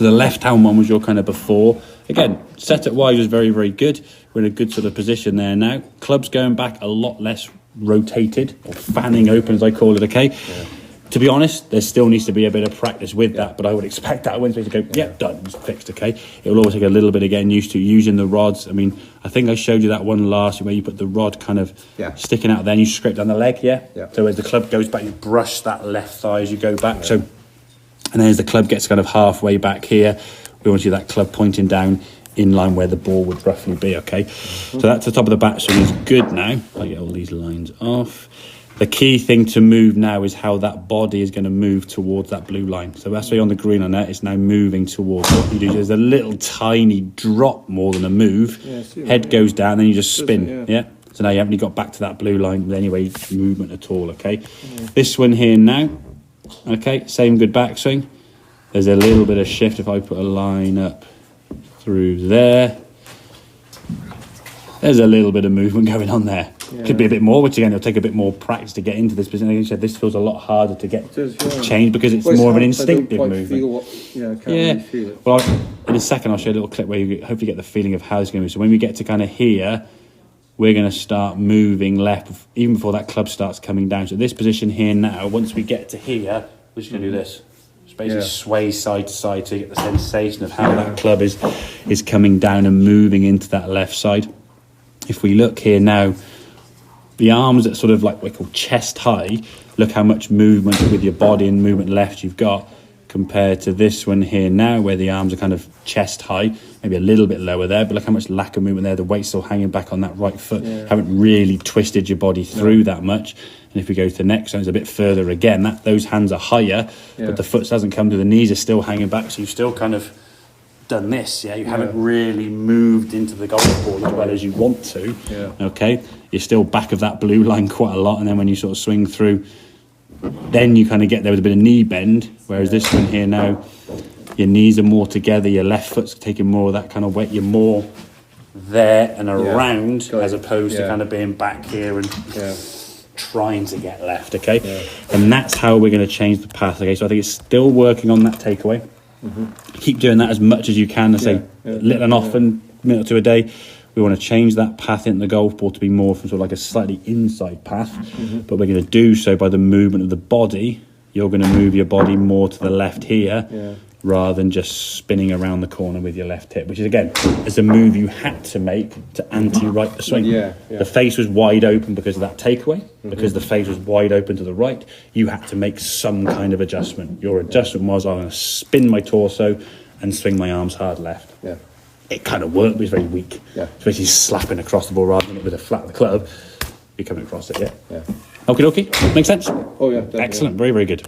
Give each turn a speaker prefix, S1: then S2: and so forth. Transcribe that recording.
S1: So the left-hand one was your kind of before. Again, setup-wise was very, very good. We're in a good sort of position there now. Club's going back a lot less rotated, or fanning open as I call it, okay? Yeah. To be honest, there still needs to be a bit of practice with that, but I would expect that Wednesday to go, done, it's fixed, okay? It will always take a little bit of getting used to using the rods. I mean, I think I showed you that one last where you put the rod kind of sticking out there and you scrape down the leg, So as the club goes back, you brush that left thigh as you go back. So, and then as the club gets kind of halfway back here, we want you that club pointing down in line where the ball would roughly be, okay? So that's the top of the backswing is good now. I get all these lines off. The key thing to move now is how that body is going to move towards that blue line. So that's why on the green on that, it's now moving towards what you do. There's a little tiny drop more than a move. Head goes down, then you just spin, So now you haven't got back to that blue line with any way movement at all, okay? This one here now, okay, same good backswing. There's a little bit of shift if I put a line up through there. There's a little bit of movement going on there. Could be a bit more, which again, it'll take a bit more practice to get into this position. Like you said, this feels a lot harder to get changed because it's more of an instinctive movement. Feel it. Well, in a second, I'll show you a little clip where you hopefully get the feeling of how it's going to move. So when we get to kind of here, we're going to start moving left even before that club starts coming down. So this position here now, once we get to here, we're just going to do this. Just basically sway side to side to get the sensation of how that club is coming down and moving into that left side. If we look here now, the arms at sort of like we call chest high, look how much movement with your body and movement left you've got compared to this one here now where the arms are kind of chest high, maybe a little bit lower there, but look how much lack of movement there. The weight's still hanging back on that right foot. Haven't really twisted your body through that much. And if we go to the next one, it's a bit further again. Those hands are higher, but the foot hasn't come to the knees, are still hanging back. So you've still kind of done this, you haven't really moved into the golf ball as well as you want to, okay? You're still back of that blue line quite a lot, and then when you sort of swing through, then you kind of get there with a bit of knee bend, whereas this one here now, your knees are more together, your left foot's taking more of that kind of weight, you're more there and around as opposed to kind of being back here and trying to get left, okay? And that's how we're going to change the path, okay? So I think it's still working on that takeaway. Keep doing that as much as you can. I say little and often, minute or two a day. We want to change that path into the golf ball to be more from sort of like a slightly inside path, but we're going to do so by the movement of the body. You're going to move your body more to the left here rather than just spinning around the corner with your left hip, which is again is a move you had to make to anti-right the swing. The face was wide open because of that takeaway, because the face was wide open to the right. You had to make some kind of adjustment. Your adjustment was, I'm going to spin my torso and swing my arms hard left. It kind of worked, but it's very weak. It's basically slapping across the ball rather than with a flat of the club. You're coming across it, Okie dokie, makes sense?
S2: Oh yeah, definitely.
S1: Excellent, very, very good.